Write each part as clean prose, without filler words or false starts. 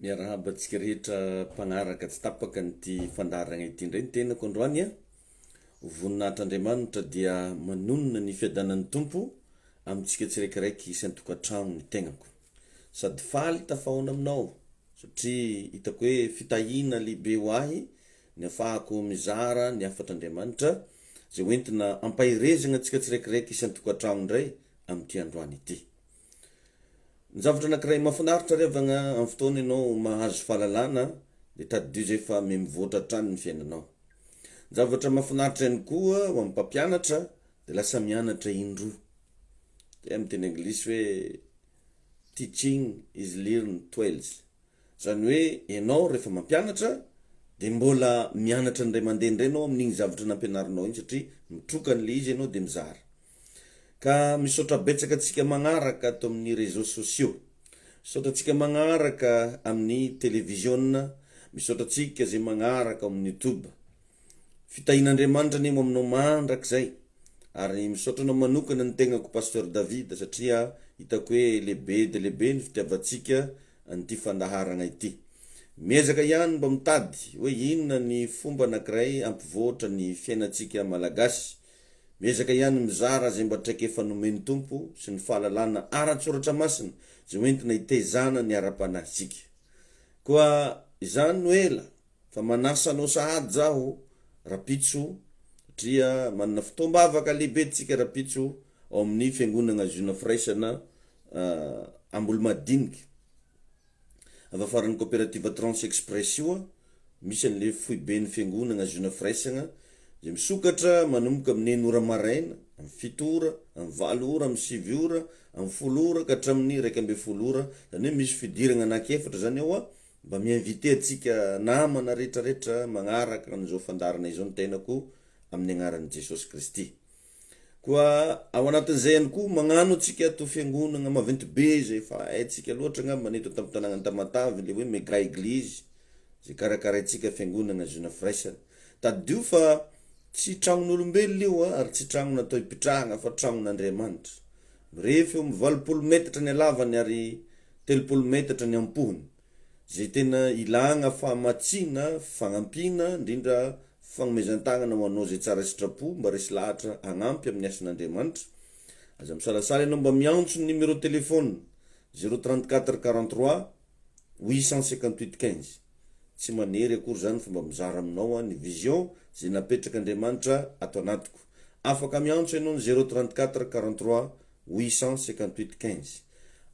Miarahabatsika rehetra mpagnaraka tsy tapaka n'ity fandaragna ity indray ny tenako androany a. Voninahitr'Andriamanitra dia manonona ny fiadanan'ny tompo amintsika tsiraikiraiky isan-tokantrano ny tegnako. Sady faly tafahoana aminao satria hitako hoe fitahiana lehibe ho ahy ny ahafahako mizara ny hafatr'Andriamanitra zay hoentina ampahirezana antsika tsiraikiraiky isan-tokantrano indray amin'ity androany ity. Ny zavatra anankiray mahafinaritra revagna amin'ny fotoana ianao mahazo fahalalana dia tadidio zay fa mivoatra hatrany ny fiainanao. Ny zavatra mahafinaritra ihany koa ho amin'ny mpampianatra dia lasa mianatra indroa. Dia amin'ny teny anglisy hoe teaching is learning twice. Zany hoe ianao rehefa mampianatra dia mbola mianatra indray mandeha indray ianao amin'igny zavatra nampianarinao iny satria mitroka an'ilay izy ianao dia mizara. Ka misaotra betsaka antsika magnaraka ato amin'ny réseaux sociaux. Misaotra antsika magnaraka amin'ny télévision, misaotra antsika zay magnaraka amin'ny YouTube. Fitahian'Andriamanitra nemo aminao mandrakizay. Ary misaotra anao manokana ny tegnako Pasteur David satria hitako hoe lehibe dia lehibe ny fitiavantsika an'ity fandaharana ity. Miezaka ihany mba mitady hoe inona ny fomba anankiray ampivoatra ny fiainantsika malagasy. Miezaka ihany mizara zay mba traika efa nomeny tompo sy ny fahalalana ara-tsoratra masina zay hoentina hitezana ny ara-panahitsika. Koa izany no ela fa manasa anao sahady zaho rapitso satria manana fotoam-bavaka lehibe tsika rapitso ao amin'ny fiangonana Zona Firaisana Ambolo-Madinika. Avy afaran'ny coopérative Trans Express io misy an'le foibe ny fiangonana Zona Firaisana zay misokatra manomboka amin'ny 9 ora maraina, amin'ny 7 ora, amin'ny 8 ora, amin'ny 7 ora, amin'ny 10 ora ka hatramin'ny 12 ora. Zany hoe misy fidirana anankiefatra zany ao mba miinvite antsika namana rehetrarehetra magnaraka an'izao fandarana izao ny tenako amin'ny agnaran'i Jesosy Kristy. Koa ao anatin'izay ihany koa magnano antsika ato fiangonana maventy be zay fa haintsika loatra ngamba neto tamin'ny tanàgnan'ny Tamatavy le hoe méga église zay karakaraintsika fiangonana Zona Firaisana. Tadidio fa tsy tragnon'olombelona io ary tsy tragno natao hipitrahana fa tragnon'Andriamanitra. Mirefy eo 80 metatra ny halavany ary 30 metatra ny ampohony. Zay tena ilagna fahamatsiana, fagnampiana, indrindra fagnomezan-tagnana ho anao zay tsara sitrapo mba resy lahatra hagnampy amin'ny asan'Andriamanitra. Aza misalasala ianao mba miantso ny numéro téléphone 034 43 858 15. Tsy manery akory zany fa mba mizara aminao ny vision zay napetraka Andriamanitra ato anatiko. Afaka miantso ianao ny 034 43 858 15.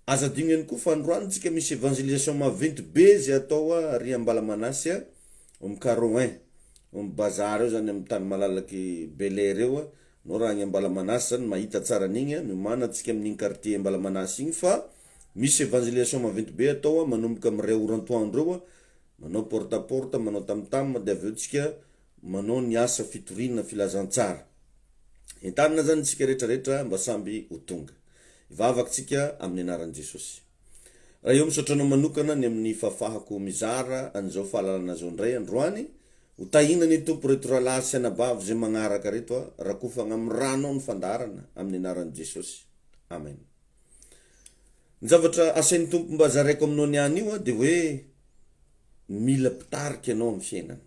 Aza digno ihany koa fa androany tsika misy évangélisation maventy be zay atao ary Ambalamanasy amin'ny Caroin, amin'ny bazar eo zany amin'ny tany malalaky Bel Air eo. No raha any Ambalamanasy zany mahita tsara an'igny miomana antsika amin'igny quartier Ambalamanasy igny fa misy évangélisation maventy be atao manomboka amin'ny 2 orantoandro eo. Manao porte à porte, manao tam-tam dia avy eo tsika manao ny asa fitoriana filazantsara. Entanina zany tsika rehetrarehetra mba samby ho tonga. Ivavaka tsika amin'ny anaran'i Jesosy. Raha eo misaotra anao manokana ny amin'ny fahafahako mizara an'izao fahalalana zao indray androany. Ho tahina ny tompo reto rahalahy sy anabavy zay magnaraka reto rakofana amin'ny ranao ny fandarana amin'ny anaran'i Jesosy. Amen. Ny zavatra asain'ny tompo mba zaraiko aminao niany io dia hoe mila pitarika ianao amin'ny fiainana.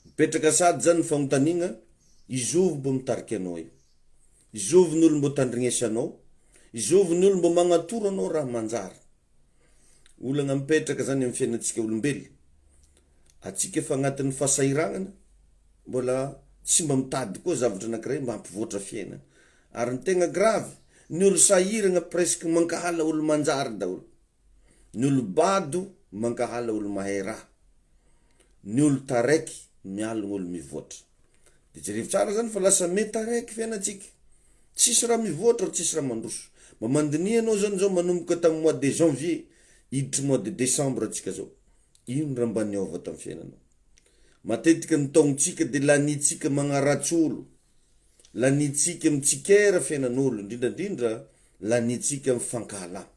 Mipetraka sady zany ny fanontaniana, izovy mbo mitarika anao io. Izovy ny olo mbo tandrignesa anao, izovy ny olo mbo magnatoro anao raha manjary. Olana mipetraka zany amin'ny fiainantsika olombelona. Atsika efa agnatin'ny fahasahiranana, mbola tsy mba mitady koa zavatra anankiray mba hampivoatra fiainana. Ary ny tegna gravy, ny olo sahirana presque mankahala olo manjary daholo. Ny olo bado mankahala olo mahay raha. Ny olo taraiky mialogna olo mivoatra. Dia jerevy tsara zany fa lasa mety taraiky fiainantsika. Tsisy raha mivoatra ary tsisy raha mandroso. Mba mandinihy anao zany zao manomboka tamin'ny mois de janvier hiditry mois de décembre antsika zao. Ino raha mba niova tamin'ny fiainanao. Matetika ny taontsika dia lanitsika magnaratsy olo. Lanitsika mitsikera fiainan'olo, indrindrandrindra lanitsika amin'ny fankahalana.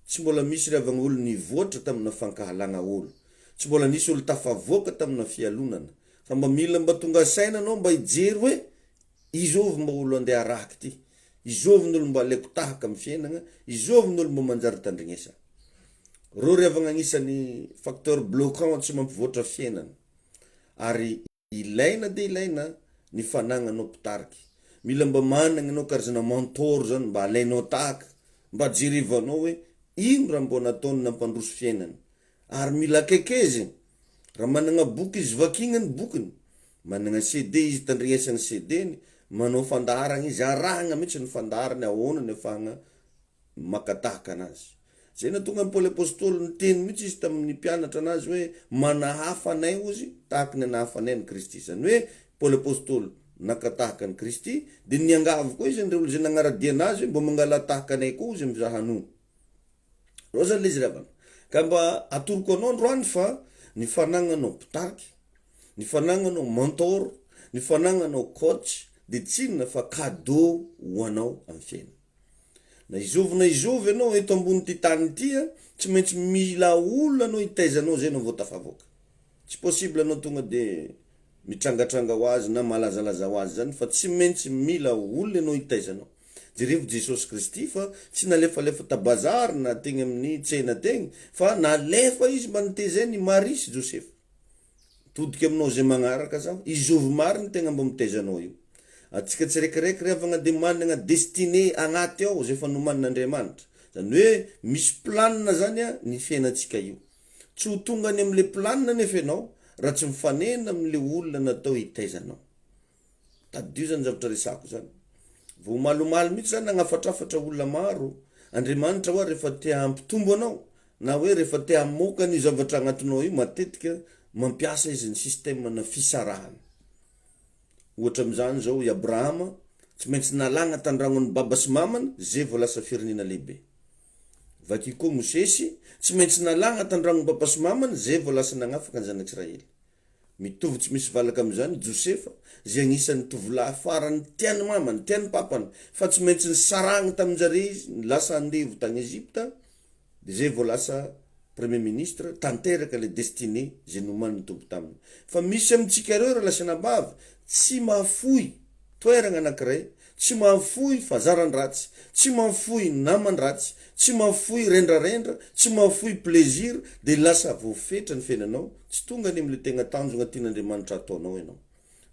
Tsy mbola misy ravagna olo nivoatra tamina fankahalana olo. Tsy mbola nisy olo tafavoaka tamina fialonana. Fa mba mila mba tonga saina anao mba hijery hoe izovy mba olo andeha araky ty. Izovy ny olo mba alaiko tahaka amin'ny fiainana, izovy ny olo mba manjary tandrignesa. Rô ry avagna agnisan'ny facteur bloquant tsy mampivoatra fiainana. Ary ilaina de ilaina ny fanagna anao mpitariky. Mila mba managna anao karazana mentor zany mba alainao tahaka, mba jerevanao hoe ino raha mbô nataony nampandroso fiainana. Ary mila akaikeziny. Raha managna boky izy vakigna ny bokiny, managna CD izy tandrinesany CD-ny, manao fandaragna izy arahagna mihitsy ny fandarany ahoana ny afahagna makatahaka anazy. Zay natonga ny Paoly apôstôly niteny mihitsy izy tamin'ny mpianatra anazy hoe manahafa anay ozy tahaka ny nahafa anay ny Kristy. Zany hoe Paoly apôstôly nakatahaka ny Kristy, de niangavy koa izy ndre olo zay nagnaradia anazy hoe mbo mangala tahaka anay koa izy mizaha anao. Rô zany le izy ravana. Ka mba atoroko anao androany fa ny fanagnanao mpitariky, ny fanagnanao mentor, ny fanagnanao coach, de tsinona fa cadeau ho anao amin'ny fiaina. Na izovy anao eto ambony ty tany ty, tsy maintsy mila olona anao itaizanao zay anao vao tafavoaka. Tsy possible anao tonga de mitrangatranga ho azy na malazalaza ho azy zany, fa tsy maintsy mila olona anao itaizanao. Jerevo Jesosy Kristy fa tsy nalefalefa tabazary na tegny amin'ny tsena tegny, fa nalefa izy mba nitezany Marie sy Josefa. Todika aminao zay magnaraka zaho, izovy mariny tegna mba mitezanao io. Atsika tsirekireky revagna de managna destiné agnaty ao zay fa nomanin'Andriamanitra. Zany hoe misy planina zany ny fiainantsika io. Tsy ho tonga any am'le planina nefa ianao raha tsy mifanena am'le olona natao hitaizanao. Tadio zany zavatra resako zany. Vao malomaly mihitsy zany nagnafatrafatra olona maro, Andriamanitra hoe rehefa te hampitombo anao na hoe rehefa te hamoaka ny zavatra agnatinao io, matetika mampiasa izy ny système na fisarahana. Ohatra am'izany zao i Abrahama tsy maintsy nalagna tandragnon'ny baba sy mamany zay vao lasa firenena lehibe. Vaky koa Mosesy tsy maintsy nalagna tandragnon'ny baba sy mamany zay vao lasa nagnafaka ny zanak'Israely. Mitovy tsy misy valaka am'izany Josefa zay agnisan'ny tovolahy farany tiany mamany, tiany papany, fa tsy maintsy nisaragna tamin-jare izy, lasa andevo tany Egypta, de zay vao lasa premier ministre, tanteraka le destiné zay nomaniny tombo taminy. Fa misy amintsika reo lasa nabavy, tsy mahafoy toeragna anankiray, tsy mahafoy fazaran-dratsy, tsy mahafoy naman-dratsy, tsy mahafoy rendrarendra, tsy mahafoy plaisir, de lasa voafetra ny fiainanao, tsy tonga any am'le tegna tanjona tian'Andriamanitra ataonao ianao.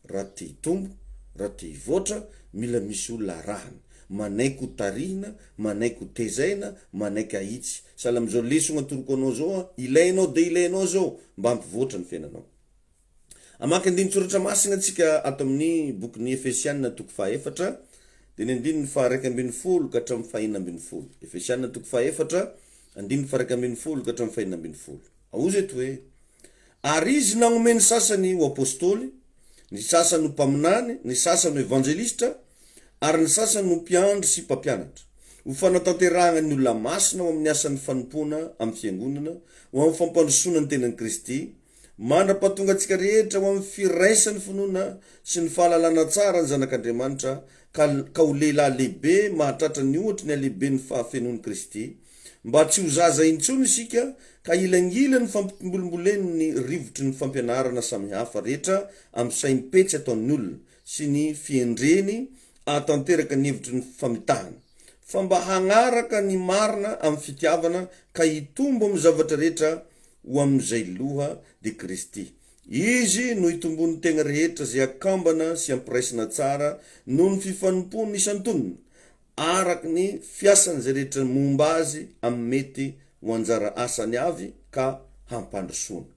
Raha te hitombo, raha te hivoatra, mila misy olona arahana, manaiky ho tarihina, manaiky ho tezaina, manaiky ahitsy. Sahala am'izao lesona atoroko anao zao, ilainao de ilainao zao mba hampivoatra ny fiainanao. Amaky andiny tsoratra masina antsika ato amin'ny bokin'ny Efesianina toko 4, de ny andininy 2:10 ka hatramin'ny 4:11. Efesianina toko 4, andininy 2:10 ka hatramin'ny 4:11. Aozy eto hoe: ary izy nagnome ny sasany ho apôstôly, ny sasany ho mpaminany, ny sasany ho evangelista, ary ny sasany ho mpiandry sy mpampianatra, ho fanatanterahana ny olona masina ho amin'ny asan'ny fanompona amin'ny fiangonana, ho amin'ny fampandrosoana ny tenan'i Kristy, mandrapahatonga antsika rehetra ho amin'ny firaisan'ny finoana sy ny fahalalana tsara ny zanak'Andriamanitra, ka ho lehilahy lehibe mahatratra ny ohatra ny alehibe ny fahafenoan'i Kristy, mba tsy ho zaza intsony isika, ka ilangila ny fampitombolomboleny ny rivotry ny fampianarana samihafa rehetra amin'ny saim-petsy ataon'ny olona sy ny fiendreny atanteraka ny hevitry ny famitahana, fa mba hagnaraka ny marina amin'ny fitiavana, ka hitombo amin'ny zavatra rehetra ho amin'izay loha de Kristy. Izy no hitombony tegna rehetra zay akambana sy ampiraisina tsara noho ny fifanompony isan-tonona, araky ny fiasany zay rehetra momba azy amin'ny mety ho anjara asany avy ka hampandrosoana.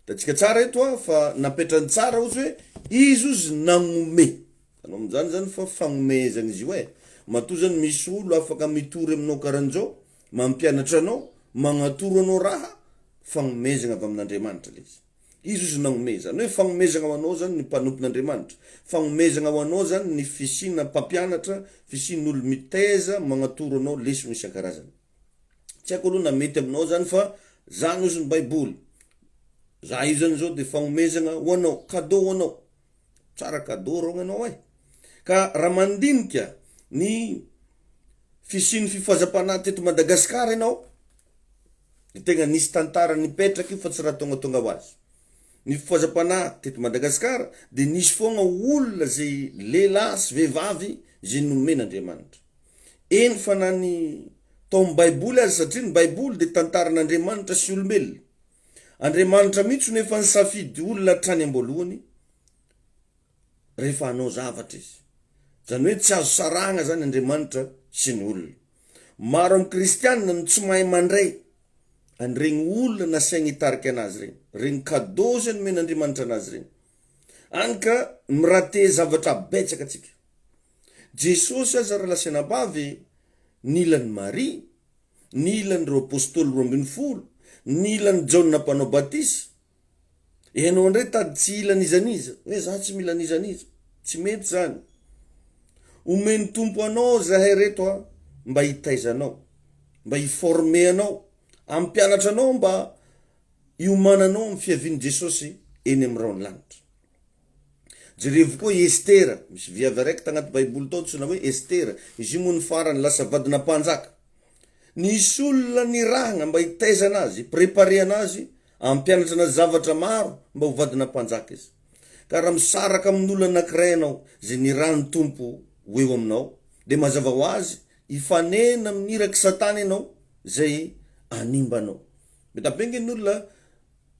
Tatsika tsara eto fa napetrany tsara ozy hoe izy ozy nagnome. Anao amin'izany zany fa fagnomezana izy io matoa zany misy olo afaka mitory aminao karan'izao, mampianatra anao, magnatoro anao raha, fagnomezana avy amin'Andriamanitra le izy. Izy ozy nagnomezana, hoe fagnomezana ho anao zany ny mpanompon'Andriamanitra, fagnomezana ho anao zany ny fisina mpampianatra, fisin'olo miteza magnatoro anao lesona isan-karazany. Tsy haiko aloha na mety aminao zany fa zany ozy ny Baiboly. Za io zany zao de fagnomezana ho anao, cadeau ho anao. Tsara cadeau rô anao Ka raha mandinika ny fisiny fifazapana teto Madagasikara ianao, de tegna nisy tantara nipetraky fa tsy raha tonga ho azy. Ny fifazapana teto Madagasikara de nisy foagna olona zay lehilahy sy vehivavy zay nomen'Andriamanitra. Eny fa na ny tao amin'ny baiboly azy satria ny baiboly dia tantaran'Andriamanitra sy olombelona. Andriamanitra mihitsy no efa nisafidy olona trany am-boalohany rehefa hanao zavatra izy. Zany hoe tsy azo sarahana zany Andriamanitra sy ny olona. Maro amin'ny kristianina no tsy mahay mandray an'iregny olona nasaigny hitarika anazy regny, regny cadeau zany men'Andriamanitra anazy regny. Any ka mirate zavatra betsaka atsika. Jesosy aza raha lasenabavy nilan'ny Maria, nilan'ireo apôstôly 12, nilan'ny Jaona mpanao batisa. Ianao ndray tady tsy ilan'izaniza, hoe za tsy mila an'izaniza, tsy mety zany. Omeny tompo anao zahay reto mba hitaizanao, mba hiforme anao, ampianatra anao mba iomananao amin'ny fiavian'i Jesosy eny amin'ny raony lanitra. Jerevo koa Estera, misy viavy araiky tagnaty baiboly tao tsona hoe Estera, izy io moa ny farany lasa vadina mpanjaka. Nisy olona nirahana mba hitaiza anazy, prepare anazy, ampianatra anazy zavatra maro mba ho vadina mpanjaka izy. Ka raha misaraka amin'olona anankiray anao zay nirahany tompo ho eo aminao, dia mazava ho azy hifanena amin'iraky satana ianao zay animbanao. Mety apengy ny olona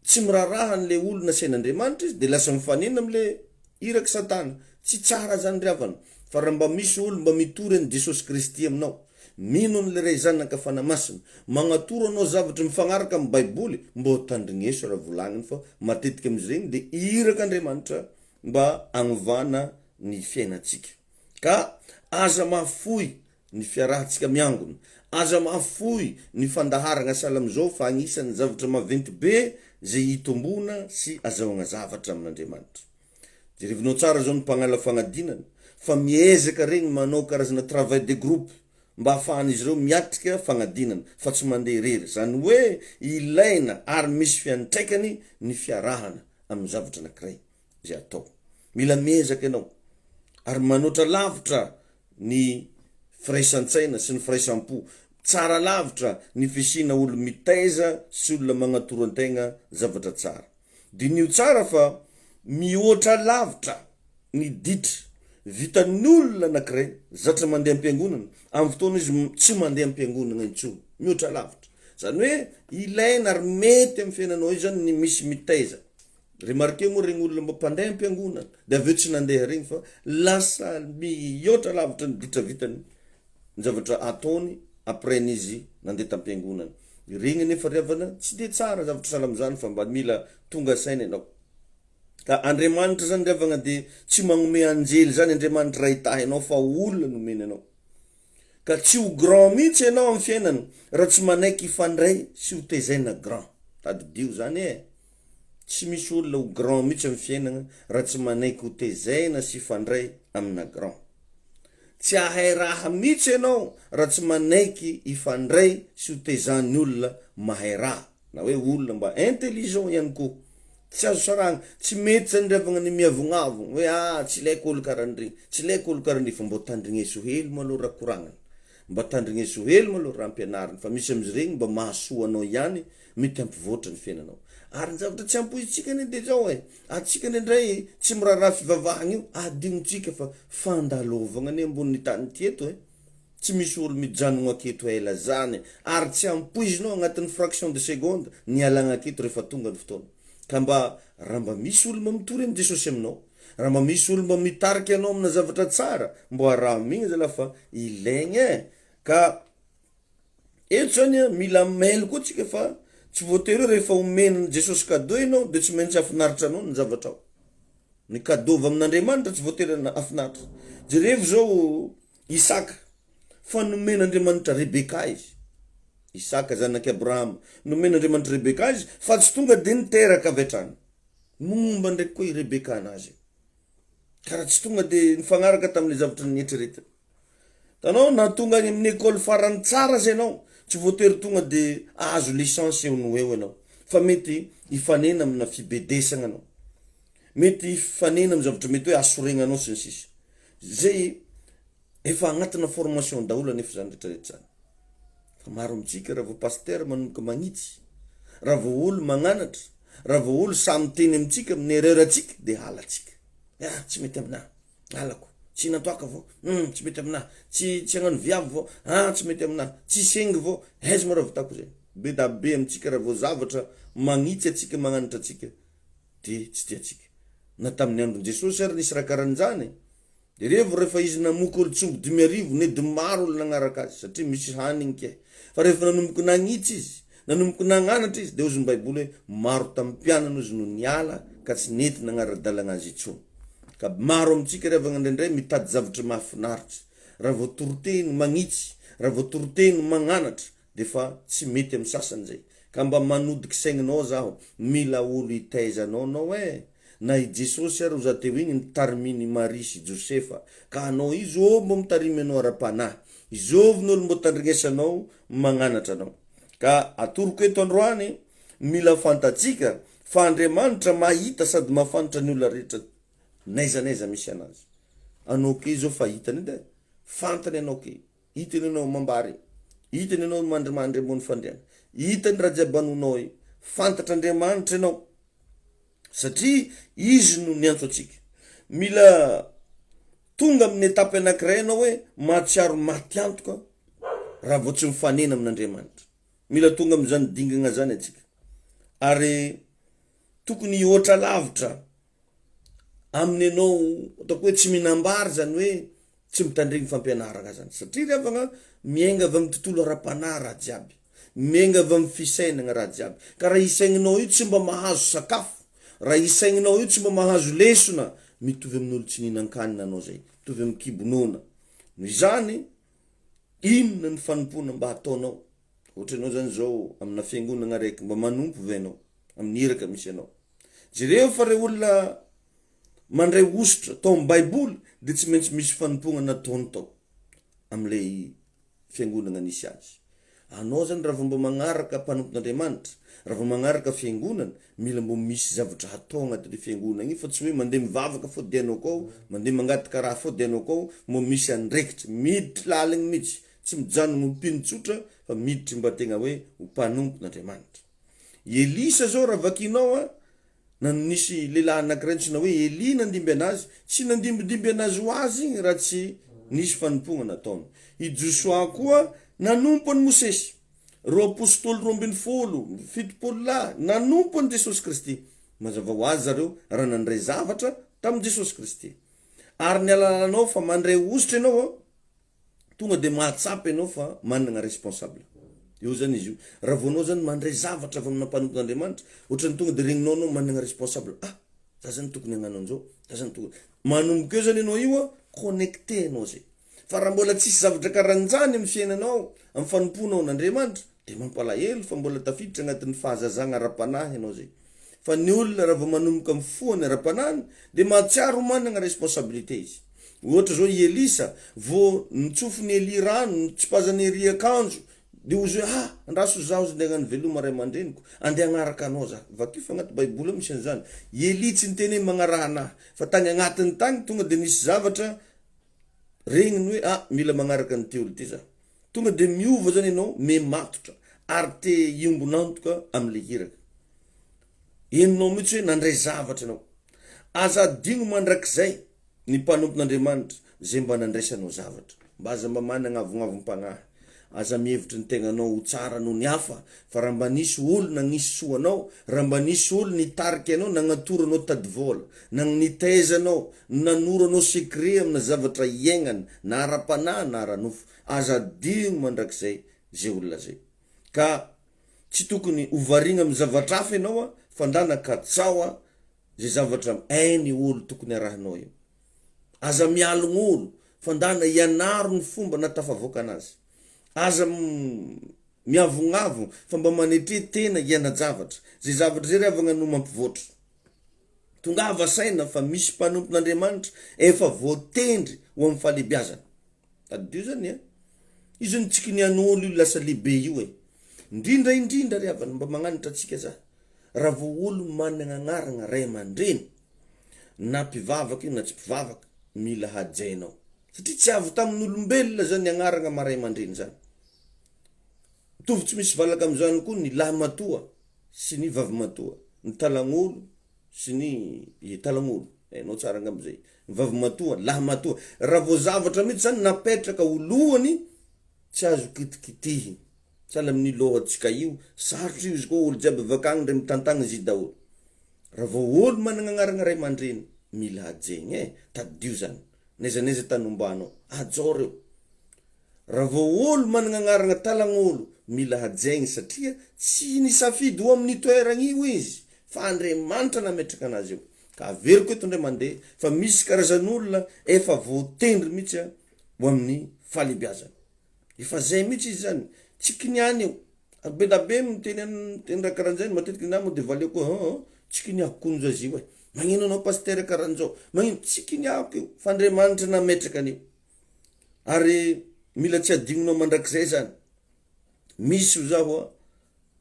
tsy miraraha an'le olona sain'Andriamanitra izy dia lasa mifanena amin'le iraky satana. Tsy tsara zany riavana. Fa raha mba misy olo mba mitory an'i Jesosy Kristy aminao, mino an'le ray zanaka fanamasina, magnatoro anao zavatra mifagnaraka amin'ny baiboly, mba ho tandrigneso raha volagniny fa matetika amizregny dia iraka Andriamanitra mba agnovana ny fiainatsika. Ka aza mafoy ny fiarahantsika miangona, aza mafoy ny fandaharana sahala amizao fa agnisan'ny zavatra maventy be zay hitombona sy azahoagna zavatra amin'Andriamanitra. Jerevinao tsara zao ny mpagnala fagnadinana, fa miezaka regny manao karazana travail de groupe mba ahafahan'izy ireo miatrika fagnadinana fa tsy mandeha irery. Zany hoe ilaina ary misy fiantraikany ny fiarahana amin'ny zavatra anankiray zay atao. Mila miezaka ianao ary manoatra lavitra ny firaisan-tsaina sy ny firaisan-po, tsara lavitra ny fisina olo mitaiza sy olona magnatoro antegna zavatra tsara. Dinio tsara fa mihoatra lavitra ny ditra vitan'ny olona anankiray zatra mandeha am-piangonana, amin'ny fotoana izy tsy mandeha am-piangonana intsony, mihoatra lavitra. Zany hoe ilaina ary mety amin'ny fiainanao io zany ny misy mitaiza. Remarquez moa regny olona mba mpandeha am-piangonana dia aveo tsy nandeha regny fa lasa mihoatra lavitra ny ditra vitany ny zavatra ataony après n'izy nandeha tam-piangonana. Regny nefa riavana tsy de tsara zavatra sahala am'zany fa mba mila tonga saina ianao. Ka Andriamanitra zany riavana dia tsy magnome anjely zany Andriamanitra raha hitahinao fa olona no omeny anao. Ka tsy ho grand mihitsy ianao amin'ny fiainana raha tsy manaiky hifandray sy ho tezaina grand. Tadidio zany tsy misy olona ho grand mihitsy amin'ny fiainana raha tsy manaiky ho tezaina sy hifandray amina grand. Tsy ahay raha mihitsy ianao raha tsy manaiky hifandray sy ho tezan'ny olona mahay raha, na hoe olona mba intelligent ihany koa. Tsy azo sarahana, tsy mety zany riavana ny miavognavo hoe tsy laiko olo karan'regny, tsy laiko olo karan'regny, fa mba tandrigneso hely malo raha koragnana, mba tandrigneso hely malo raha ampianarina, fa misy am'izy regny mba mahasoa anao ihany mety ampivoatra ny fiainanao. Ary ny zavatra tsy ampoizitsika ne dia zao atsika indray tsy miraraha fivavahana io, adinontsika fa fandalovagna ne ambonin'ny tany tieto tsy misy olo mijanona aketo ela zany, ary tsy ampoizinao agnatin'ny fraction de seconde ny alagna aketo rehefa tonga ny fotoana. Ka mba raha mba misy olo mba mitory amin'ny Jesosy aminao, raha mba misy olo mba mitarika anao amina zavatra tsara, mba raha migna zala fa ilaigna ka eto zany mila mailo koa tsika fa tsy voatery rehefa omeny Jesosy cadeau ianao dia tsy maintsy afinaritra anao ny zavatra ao. Ny cadeau avy amin'Andriamanitra tsy voatery afinaritra. Jerevo zao Isaka, fa nomen'Andriamanitra Rebeka izy. Isaka zanaky Abrahama, nomen'Andriamanitra Rebeka izy, fa tsy tonga dia niteraka avy hatrany. Momba ndraiky koa i Rebeka anazy. Karaha tsy tonga dia nifagnaraka tamin'le zavatra nieritreretiny. Tanao na tonga amin'ny école farany tsara zay ianao, tsy voatery tonga dia azo licence eo no eo ianao, fa mety hifanena amina fibedesana anao, mety hifanena amin'ny zavatra mety hoe asoregna anao sy ny sisa. Zay efa agnatina formation daholo nefa zany rehetrarehetra zany. Fa maro amintsika raha vao pasteur manomboka magnitsy, raha vao olo magnanatra, raha vao olo samy teny amintsika amin'ny erreur-ntsika dia halatsika. Tsy mety aminahy, halako. tsy natoaka vao tsy mety amina tsy agnano viavy vao tsy mety amina tsy sengy vao aiza ma raha vitako zay be da be amitsika raha vao zavatra magnitsy atsika magnanatra atsika de tsy tiatsika na tamin'ny andron Jesosy ary nisy raha karan'izany de rehefa izy namoky olo tsombo 10,000 nedy maro olo nagnaraka azy satria misy hanigny ke fa rehefa nanomboky nagnitsy izy nanomboky nagnanatra izy de ozony baiboly hoe maro tamin'ny mpianana ozy no niala ka tsy nety nagnara-dalagna azy intsony ka maro amitsika rehefa ndraindray mitady zavatra mahafinaritra raha vao toroteny magnitsy raha vao toroteny magnanatra de fa tsy mety amin'ny sasany zay ka mba manodiky saigninao zaho mila olo hitaizanao nao na i Jesosy ary oza teo igny nitariminy Maria sy Josefa ka anao izo mbo mitarimy anao ara-panahy izovon'olo mbo tandrignesanao magnanatra anao ka atoroko eto androany mila fantatsika fa Andriamanitra mahita sady mahafantatra ny olona rehetra naizanaiza misy anazy anao ke zao fa hitany edy fantany anao ke hitany anao mambary hitany anao mandrimandry ambony fandriana hitany raha jiaby anonao fantatra Andriamanitra anao satria izy no niantso atsika mila tonga amin'ny etapy anankiray anao hoe mahatsiaro matiantoka raha vao tsy mifanena amin'Andriamanitra mila tonga amin'izany dingana zany atsika ary tokony hihoatra lavitra aminy anao ataoko hoe tsy minambary zany hoe tsy mitandregny fampianarana zany satria rehefa miainga avy amin'ny tontolo ara-panahy raha jiaby miainga avy amin'ny fisainana raha jiaby ka raha isaigninao io tsy mba mahazo sakafo raha isaigninao io tsy mba mahazo lesona mitovy amin'olo tsy ninan-kanina anao zay mitovy amin'ny kibonona noho izany inona ny fanompona mba hataonao ohatra anao zany zao amina fiangonana raiky mba manompo ve anao amin'ny iraka misy anao jereo fa re olona mandray ositra tao amin'ny baiboly de tsy maintsy misy fanompona nataony tao am'le fiangonana nisy azy anao zany raha vao mba magnaraka mpanompon'Andriamanitra raha vao magnaraka fiangonana mila mbo misy zavatra hatao agnatin'ny fiangonana igny fa tsy hoe mandeha mivavaka fô de anao kao mandeha mangataka raha fô de anao kao mbo misy andraikitra miditry laligny mihitsy tsy mijano mopinitsotra fa miditry mba tegna hoe ho mpanompon'Andriamanitra Elisa zao raha vakinao nisy lehilahy anankiray antsoina hoe Eli nandimby anazy tsy nandimbidimby anazy ho azy igny raha tsy nisy fanompona nataony i Joshua koa nanompo ny Mosesy ro apôstôly 12 fitopolo lahy nanompo ny Jesosy Kristy mazava ho azy zareo raha nandray zavatra tamin'ny Jesosy Kristy ary ny alalanao fa mandray ositra ianao tonga de mahatsapy ianao fa manana responsable eo zany izy io raha vao anao zany mandray zavatra avy amina mpanompon'Andriamanitra ohatrany tonga de regninao anao manana responsable za zany tokony hagnano an'izao za zany tokony manomboka eo zany ianao io connecté anao zay fa raha mbola tsisy zavatra karan'izany amin'ny fiainanao amin'ny fanomponao n'Andriamanitra de mampalahelo fa mbola tafiditra agnatin'ny fahazazagna ara-panahy ianao zay fa ny olona raha vao manomboka amin'ny foany ara-panahiny de mahatsiaro manana responsabilité izy ohatra zao i Elisa vao nitsofony Eli rano nitsipazany ery akanjo de ozy hoe andraso zaho zy ndegnany veloma ray aman-dreniko andeha agnaraka anao za vakifo agnaty baiboly misy an'izany Eli tsy niteny hoe magnaraha anahy fa tany agnatiny tany tonga de nisy zavatra regniny hoe mila magnaraka ny teolo ty za tonga de miova zany ianao mematotra ary te iombonantoka am'le hiraka enonao mihitsy hoe nandray zavatra anao aza digno mandrakizay ny mpanompon'Andriamanitra zay mba nandraisanao zavatra mba aza mba manana avognavom-pagnahy aza mihevitry ny tegnanao ho tsara noho ny hafa fa raha mba nisy olona nisy soanao raha mba nisy olo nitarika anao nagnatoranao tady vola nitaizanao nanoranao secret amina zavatra iaignana na ara-panahy na ara-nofo aza digno mandrakizay zay olona zay ka tsy tokony hovarigna amin'ny zavatra hafa ianao fa ndanaka tsao zay zavatra ainy olo tokony arahanao io aza mialogna olo fa ndana ianaro ny fomba natafavoaka anazy aza miavognavo fa mba manetre tena iana-javatra zay zavatra zay rehefa agnano mampivoatra tongava saina fa misy mpanompon'Andriamanitra efa voatendry ho amin'ny fahalebiazana tadio zany izy ny tsika nian'olo io lasa lehibe io indrindra re avany mba magnanitra atsika za raha vao olo manana agnarana ray aman-dreny na mpivavaka io na tsy mpivavaka mila hajainao satria tsy avy tamin'olombelona zany agnarana maray aman-dreny zany mitovy tsy misy valaka am'izany koa ny lahy matoa sy ny vavy matoa ny talagn'olo sy ny talagn'olo hainao tsara ngam'izay vavy matoa lahy matoa raha vao zavatra mihitsy zany napetraka olohany tsy azo kitikitihy tsala amin'ny lohantsika io sarotra io izy koa olo jiaby vakagny ndre mitantagna izy daholo raha vao olo manana agnarana ray aman-dreny mila hajegny tadidio zany naizanaiza tany ombanao ajao reo raha vao olo manana agnarana talagn'olo mila hajegny satria tsy nisafidy ho amin'ny toeragna io izy fa Andriamanitra nametraka anazy io ka averiko eto ndray mandeha fa misy karazan'olona efa voatendry mihitsy ho amin'ny fahalebiazana efa zay mihitsy izy zany tsy kiniany io abelabe miteny raha karan'izay matetiky namo de valeko tsy kiniako konjo azy io magnino anao pasteur karan'izao magnino tsy kiniako io fa Andriamanitra nametraka an'io ary mila tsy adigninao mandrakizay zany misy ho zaho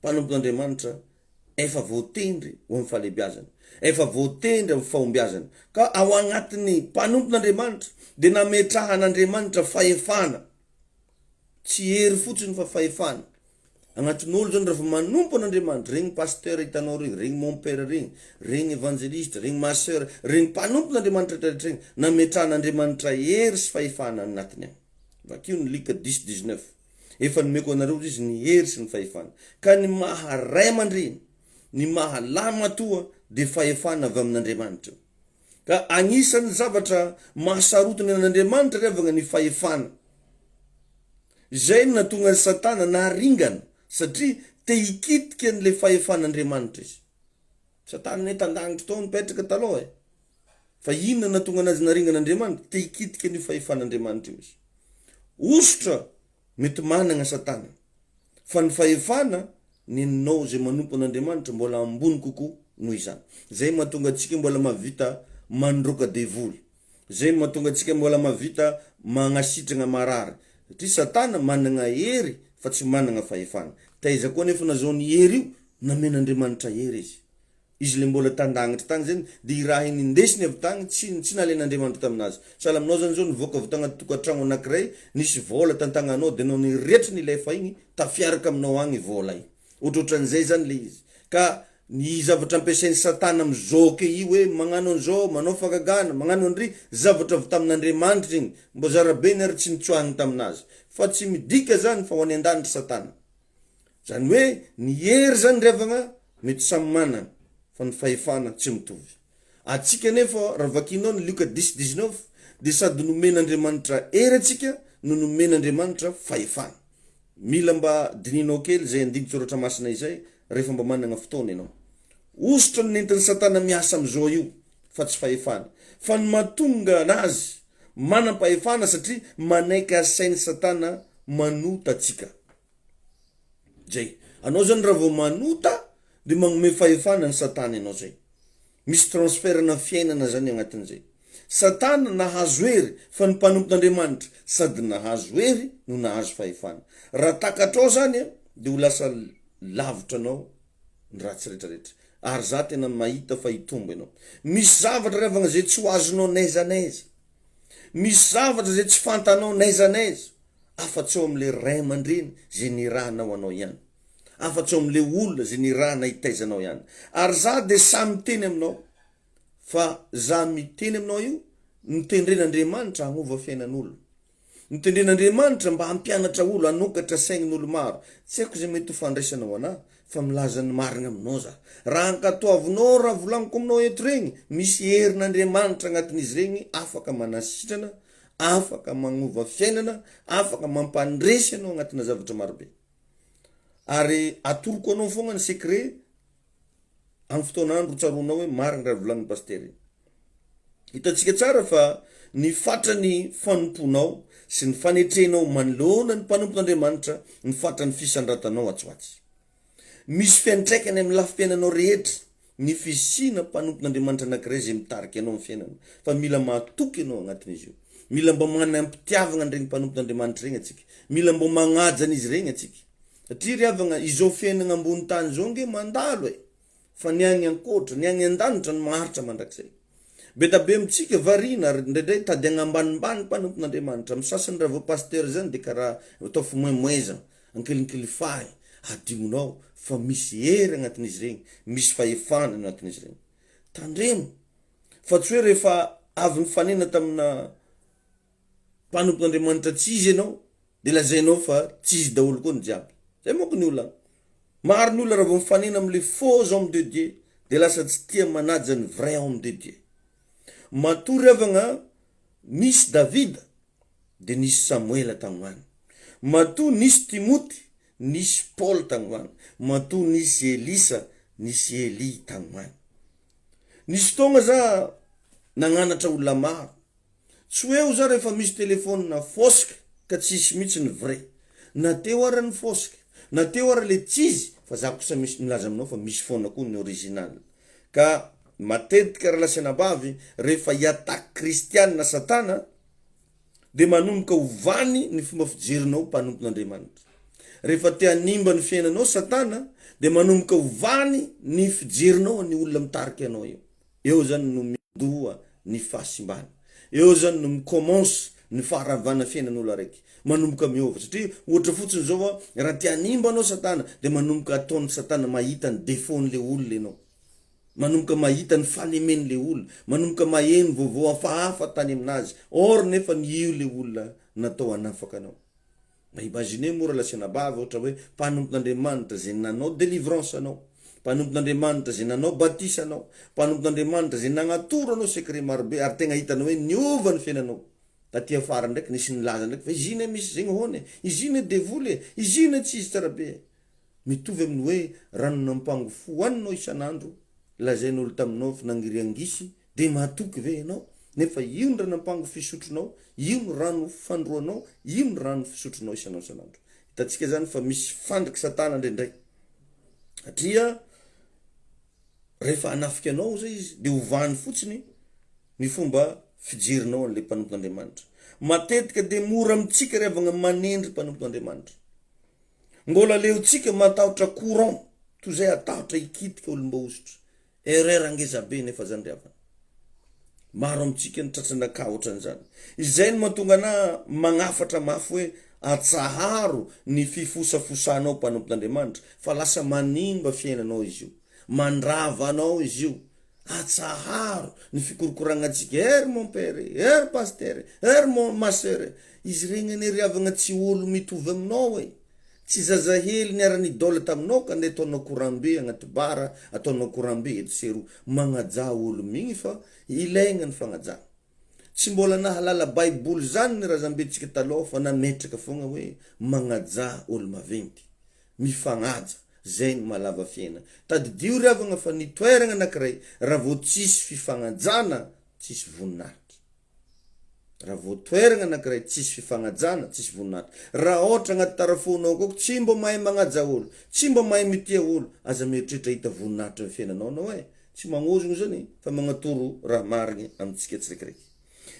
mpanompon'Andriamanitra efa voatendry ho amin'ny fahalebiazana efa voatendry amin'ny fahombiazana ka ao agnatin'ny mpanompon'Andriamanitra de nametrahan'Andriamanitra fahefana tsy hery fotsiny fa fahefana agnatin'olo zany raha manompo an'Andriamanitra regny pasteur hitanao regny regny mon père regny évangéliste regny ma sœur regny mpanompon'Andriamanitra rehetra regny nametrahan'Andriamanitra hery sy fahefana agnatiny agny vakio ny Lika 10:19 efa nomeko anareo izy ny hery sy ny fahefana ka ny maharay aman-dreny ny mahalahy matoa de fahefana avy amin'Andriamanitra ka agnisan'ny zavatra mahasarotiny an'Andriamanitra revagna ny fahefana zay no natonga Satana naringana satria te hikitika an'le fahefan'Andriamanitra izy Satana netandangitra tao nipetraka taloha fa inona natonga anazy naringana Andriamanitra te hikitika ny fahefan'Andriamanitra izy ositra mety managna Satana fa ny fahefana ninao zay manompo an'Andriamanitra mbola ambony kokoa noho izany zay mahatonga antsika mbola mavita mandroka devoly zay mahatonga antsika mbola mavita magnasitrana marary satria Satana managna hery fa tsy managna fahefana taiza koa nefa nazao ny hery io namen'Andriamanitra hery izy le mbola tandagnitra tagny zany de i raha indesiny avy tagny tsy nalen'Andriamanitra taminazy sala aminao zany zao nivoaka avy tagna tokantragno anankiray nisy vola tantagnanao de nao niretra ny lefa igny tafiaraka aminao agny vola igny ohatrohatran'izay zany le izy ka ny zavatra ampiasain'ny Satana mizoky io hoe magnano an'izao manao fagagana magnano andry zavatra avy tamin'Andriamanitra igny mbo zarabe ny ary tsy nitsoahiny taminazy fa tsy midika zany fa ho any an-danitra Satana zany hoe ny hery zany revagna mety samy manana fa ny fahefana tsy mitovy atsika nefa raha vakinao ny Luka 10:19 de sady nomen'Andriamanitra hery atsika no nomen'Andriamanitra fahefana mila mba dininao kely zay andini-tsoratra masina izay rehefa mba managna fotoana ianao ositra ny nentin'ny Satana miasa am'izao io fa tsy fahefana fa ny mahatonga anazy manam-pahefana satria manaiky asain'ny Satana manota atsika zay anao zany raha vao manota de magnome fahefana ny Satana ianao zay misy transferna fiainana zany agnatin'izay Satana nahazo hery fa ny mpanompon'Andriamanitra sady nahazo hery no nahazo fahefana raha takatrao zany de ho lasa lavitra anao ny ratsy rehetrarehetra ary za tena mahita fa hitombo ianao misy zavatra revagna zay tsy ho azonao naizanaiza misy zavatra zay tsy fantanao naizanaiza afa-tsy ao am'le ray aman-dreny zay nirahanao anao ihany afa-tsy ao am'le olona zay nirahana hitaizanao ihany ary za de samy teny aminao fa za miteny aminao io nitendren'Andriamanitra hagnova fiainan'olo nitendren'Andriamanitra mba hampianatra olo hanokatra saignin'olo maro tsy haiko zay mety ho fandraisanao anahy fa milaza ny marina aminao za raha ankatoavinao raha volagniko aminao eto regny misy herin'Andriamanitra agnatin'izy regny afaka manasitrana afaka magnova fiainana afaka mampandresy anao agnatina zavatra marobe ary atoroko anao fogna ny secret amin'ny fotoanandro tsaronao hoe marina raha volagnin'ny paster hitatsika tsara fa ny fatrany fanomponao sy ny fanetrenao manoloana ny mpanompon'Andriamanitra ny fatrany fisandratanao atsoatsy misy fiantraikany amin'ny lafi-piainanao rehetra ny fisina mpanompon'Andriamanitra anankiray zay mitariky anao amin'ny fiainana fa mila mahatoky anao agnatin'izy io mila mba manampitiavagna an'iregny mpanompon'Andriamanitra regny atsika mila mba magnaja an'izy regny atsika satria riavagna izao fiainana ambony tany zao nge mandalo fa ny agny ankoatra ny agny an-danitra ny maharitra mandrakizay betabe amitsika varina ary ndraindray tady agnambanimbany mpanompon'Andriamanitra amin'ny sasany raha vao pasteur zany de karaha atao fimoemoezana ankilinkilifahy adionao fa misy hery agnatin'izy regny misy fahefana agnatin'izy regny tandremo fa tsy hoe rehefa avy mifanena tamina mpanompon'Andriamanitra tsy izy ianao de lazainao fa tsy izy daholo koa ny jiaby. Zay monko ny olona. Maro ny olona raha vao mifanena am'le faux homme de Dieu de lasa tsy tia manaja ny vrai homme de Dieu. Matory avagna nisy Davida de nisy Samuel tagnoany. Matoa nisy Timoty, nisy Paul tagnoany. Matoa nisy Elisa, nisy Eli tagnoany. Nisy fotoagna za nagnanatra olona maro. Tsy hoe ho za rehefa misy telefôny na fosika ka tsisy mihitsy ny vrai. Na teo ara ny fosika, na teo ara le tsizy, fa za kosa misy milaza aminao fa misy foana koa ny original. Ka matetika raha lasanabavy rehefa hiataky kristianina satana de manomboka hovany ny fomba fijerinao mpanompon'Andriamanitra. Rehefa te hanimba ny fiainanao satana de manomboka hovany ny fijerinao ny olona mitarika anao eo. Eo zany no midoa ny fahasimbana. Eo zany no mikomanse ny faharavana fiainan'olo araiky. Manomboka miova satria ohatra fotsiny zao raha te hanimba anao satana de manomboka ataony satana mahita ny défaut-n'le olona anao. Manomboka mahita ny fanemen'le olona, manomboka maheno vaovao hafahafa tany aminazy. Or nefa ny io le olona natao hanafaka anao. Imagine mora lasanabavy ohatra hoe mpanompon'Andriamanitra zay nanao délivrance anao, mpanompon'Andriamanitra zay nanao batisa anao, mpanompon'Andriamanitra zay nagnatoro anao secret marobe ary tegna hitanao hoe niova ny fiainanao. Taty afara ndraiky nisy nilaza ndraiky fa izy iny misy zegny hone, izy iny devoly, izy iny tsy izy tsara be. Mitovy amin'ny hoe rano nampango fohaninao isan'andro, lazain'olo taminao fa nangiriangisy de matoky ve ianao? Nefa io ny ranampango fisotronao, io ny rano fandroanao, io ny rano fisotronao isan'andro. Hitantsika zany fa misy fandriky satana ndraindray. Satria rehefa hanafika anao zay izy de hovany fotsiny ny fomba fijerinao an'le mpanompon'Andriamanitra. Matetika de mora amitsika revagna manendry mpanompon'Andriamanitra. Mbola leotsika matahotra courant toy zay atahotra ikitika olombahositra. Erreur angeza be nefa zany ravana. Maro amitsika ny tratranaka ohatran'izany. Izay no mahatonga na magnafatra mafy hoe atsaharo ny fifosafosanao mpanompon'Andriamanitra fa lasa manimba fiainanao izy io. Mandrava anao izy io. Atsaharo ny fikorokoranantsika. Er mon père, er pasteur, er mon ma sœur. Izy regny neriavagna tsy olo mitovy aminao e. Tsy zazahely niara-nidaola taminao ka nde ataonao korambe agnaty bara, ataonao korambe eto seroa. Magnaja olo migny fa ilaigna ny fagnaja. Tsy mbola nahalala baiboly zany ny razambentsika taloha fa nametraka fogna hoe magnaja olo maventy. Mifagnaja. Zay ny malava fiaina. Tadidio riavagna fa ny toeragna anankiray raha vao tsisy fifagnajana, tsisy voninahitra. Raha vao toeragna anankiray tsisy fifagnajana, tsisy voninahitra. Raha ohatra agnaty tarafonao koa tsy mbo mahay magnaja olo, tsy mbo mahay mitia olo, aza mieritreritra hita voninahitra ny fiainanao anao e. Tsy magnozogno zany fa magnatoro raha marigny amitsika tsiraikaraiky.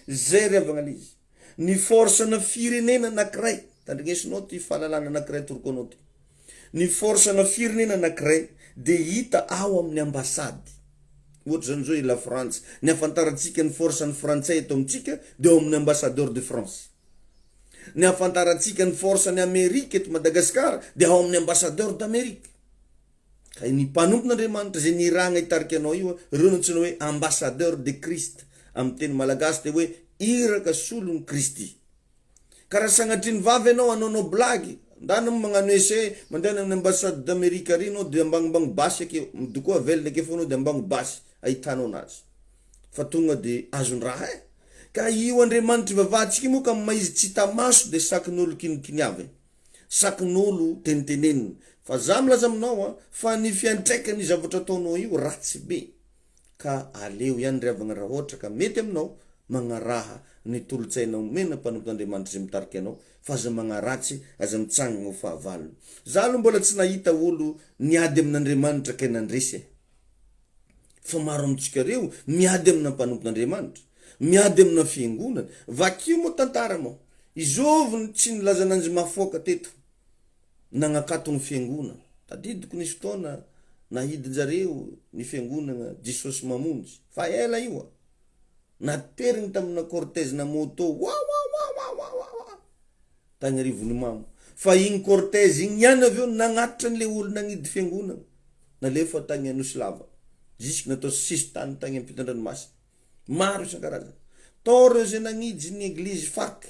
Zay riavagna izy. Ny force na firenena anankiray, tandrignesinao ty fahalalana anankiray toroko anao ty. Ny force na firenena anankiray de hita ao amin'ny ambasady. Ohatra zany zao la France, ny afantarantsika ny force ny frantsay eto amitsika de ao amin'ny ambassadeur de France. Ny afantarantsika ny force ny Amerika eto Madagascar de ao amin'ny ambassadeur d'Amérique. Ka ny mpanompon'Andriamanitra zay niragna hitarika anao io, reo no antsoina hoe ambassadeur de Christ. Amin'ny teny malagasy de hoe iraka solon'ny Kristy. Ka raha sanatriny vavy anao anaonao blagy, ndana magnano ese mandeha amin'ny ambassade d'Amérique ary anao de ambanimbany basy akeo, midoko avelina akeo foanao de ambany basy ahitanao anazy. Fa tonga de azon-draha e. Ka io Andriamanitra vavahantsika moa ka maizy tsy tamaso de sakin'olo kinikiniavy. Sakin'olo tenitenenina. Fa za milaza aminao fa ny fiantraikany zavatra ataonao io ratsy be. Ka aleo ihany riavagna raha ohatra ka mety aminao magnaraha ny tolotsainao mena mpanompon'Andriamanitra zay mitarika anao fa aza magnaratsy aza mitsangana ho fahavalo. Za aloha mbola tsy nahita olo niady amin'Andriamanitra ka nandresy. Fa maro amitsika reo miady amina mpanompon'Andriamanitra, miady amina fiangonana, vakio moa tantara moa. Izovy tsy nilaza ananjy mafoaka teto. Nagnakato ny fiangonana. Tadidiko nisy fotoana nahidinjareo ny fiangonana Jesosy mamonjy. Fa ela io. Naterigny tamina cortège na moto. Wa. Tagny arivony mamo. Fa igny cortège igny ihany aveo nagnatitra an'le olo nagnidy fiangonana. Nalefa tagny Anosilava. Jusque natao sisy tany tagny ampitandran-masina. maro isan-karazany toro zay nanidy ny eglizy faky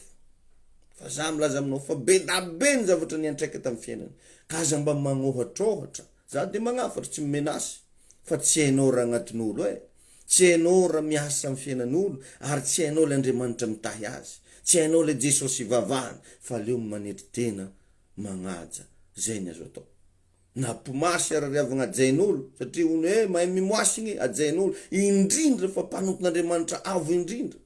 fa za milaza aminao fa be da be ny zavatra niantraika tamin'ny fiainana ka aza mba magnohatrohatra za de magnafatra tsy mimenasy fa tsy hainao raha agnatin'olo tsy hainao raha miasa amin'ny fiainan'olo ary tsy hainao le Andriamanitra mitahy azy tsy hainao le Jesosy ivavahany fa leo manetry tena magnaja zay ny azo atao na pomasy arariavagna ajain'olo satria olo mahay mimoasigny ajain'olo indrindra fa mpanompon'Andriamanitra avo indrindra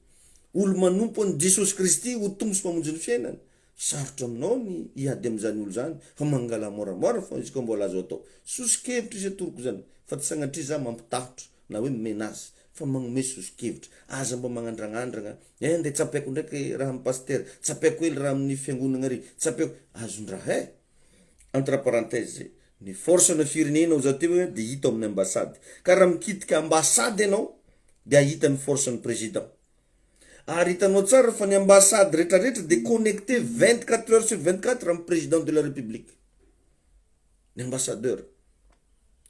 olo manompo ny Jesosy Kristy ho tombo sy mpamonjy ny fiainana sarotra aminao ny iady am'zany olo zany fa mangala moramora fa izy ko mbola azo atao sosikevitra izy atoroko zany fa tsy sagnatria za mampitahotra na hoe menace fa magnome sosikevitra aza mba magnandrangandragna nde tsapaiko ndraiky raha amin'ny paster tsapaiko hely raha amin'ny fiangonana ry tsapaiko azondraha entre parenthèse ny force na firenena o zao teo de hita amin'ny ambassade ka raha mikitika ambassade ianao de ahita ny force ny président ary hitanao tsara fa ny ambassade rehetrarehetra de connecté 24 heures sur 24 amin'ny président de la république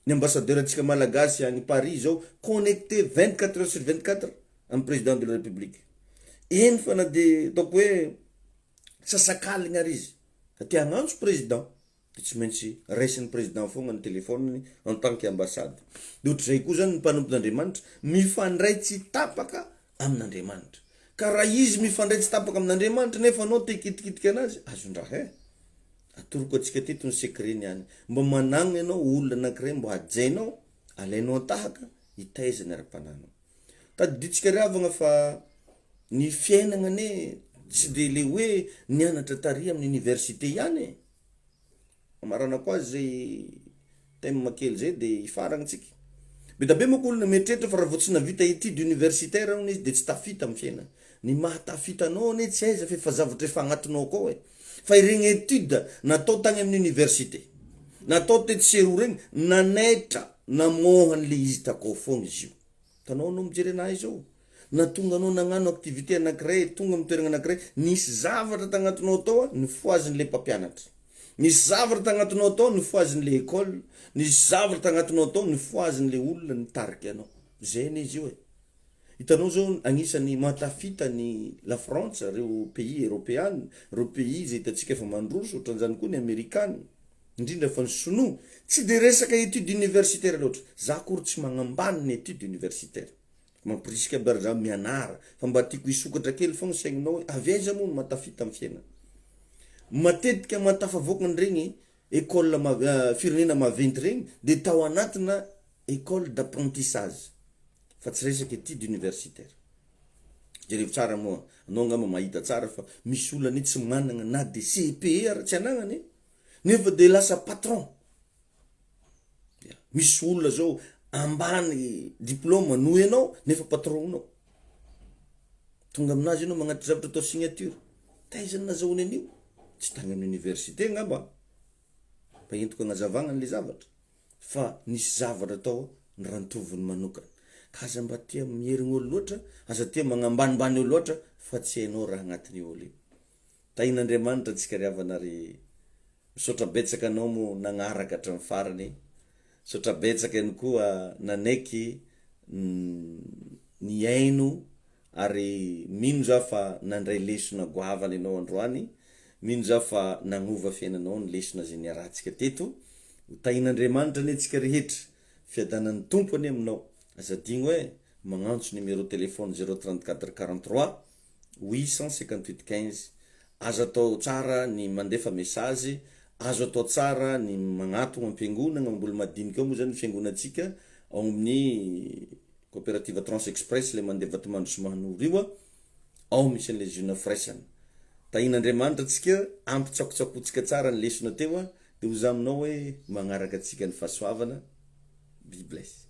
ny ambassadeur atsika malagasy agny Paris zao connecté 24 heures sur 24 amin'ny président de la république eny fa na de ataoko hoe sasakaligna ary izy ka tia hagnantso président de tsy maintsy raisin'ny président fogna ny téléphone en tant qu'ambassade de ohatrizay koa zany ny mpanompon'Andriamanitra mifandray tsy tapaka amin'Andriamanitra ka raha izy mifandray tsy tapaka amin'Andriamanitra nefa anao te hikitikitika anazy azondraha atoroko atsika teto ny secret niany mba managna ianao olona anankiray mba ajainao alainao tahaka hitaizany ara-pananao tadiditsika riavagna fa ny fiainagna ane tsy de le hoe nianatra tary amin'ny université ihany amarana koa zay thème makely zay de ifaragnatsika be da be moko olona mietreritra fa raha vao tsy navita étude universitaire ony izy de tsy tafita amin'ny fiainana ny mahatafitanao ane tsy aiza fa zavatra efa agnatinao koa fa iregny étude natao tagny amin'ny université natao te tseroa regny nanaitra namohany le izy takao fogna izy io tanao anao mijery anazy zao na tonga anao nagnano activité anankiray tonga amin'ny toerana anankiray nisy zavatra tagnatinao tao ny foazin'le mpampianatra nisy zavatra tagnatinao tao ny foazin'le école nisy zavatra tagnatinao tao ny foazin'le olona nitarika anao zay ne izy io hitanao zao agnisan'ny matafita ny la France reo pays européen reo pays zay hitantsika efa mandroso ohatran'izany koa ny amerikana indrindra fa ny sinoa tsy de resaka étude universitaire loatra za kory tsy magnambany ny étude universitaire mampirisika bara za mianara fa mba tiako hisokatra kely fogna saigninao hoe avaiza moa no matafita amin'ny fiainana matetika matafavoakany regny école firenena maventy regny de tao anatina école d'apprentissage fa tsy resaka étude universitaire jerevo tsara moa anao ngamba mahita tsara fa misy olona tsy managna na de CPE ara tsy anagnany nefa de lasa patron misy olona zao ambany diplôme noho ianao nefa patron-nao tonga aminazy ianao magnatitra zavatra atao signature taizany nazahoany an'io tsy tagny amin'ny université ngamba fa entiko agnazavagna an'le zavatra fa nisy zavatra tao ny rantoviny manokana ka aza mba tia mierigny olo loatra aza tia magnambanimbany olo loatra fa tsy hainao raha agnatin'ny olo io tahin'Andriamanitra atsika riavana ry misaotra betsaka anao mo nagnaraka hatramin'ny farany misaotra betsaka ihany koa nanaiky ny aino ary mino za fa nandray lesona goavana ianao androany mino za fa nagnova fiainanao ny lesona zay niarahantsika teto tahin'Andriamanitra ane tsika rehetra fiadanan'ny tompony aminao azadigno hoe magnantso numéro téléphone 034 43 858 15 azo atao tsara ny mandefa message azo atao tsara ny magnatogna ampiangonana mbola madinika ao moa zany fiangonatsika ao amin'ny coopérative Trans Express le mandeha Vatomandro sy Mahanoro ao misy an'le jeune fraisana tahin'Andriamanitra atsika ampitsakotsakotsika tsara ny lesona teo de ho za aminao hoe magnaraka atsika ny fahasoavana be bless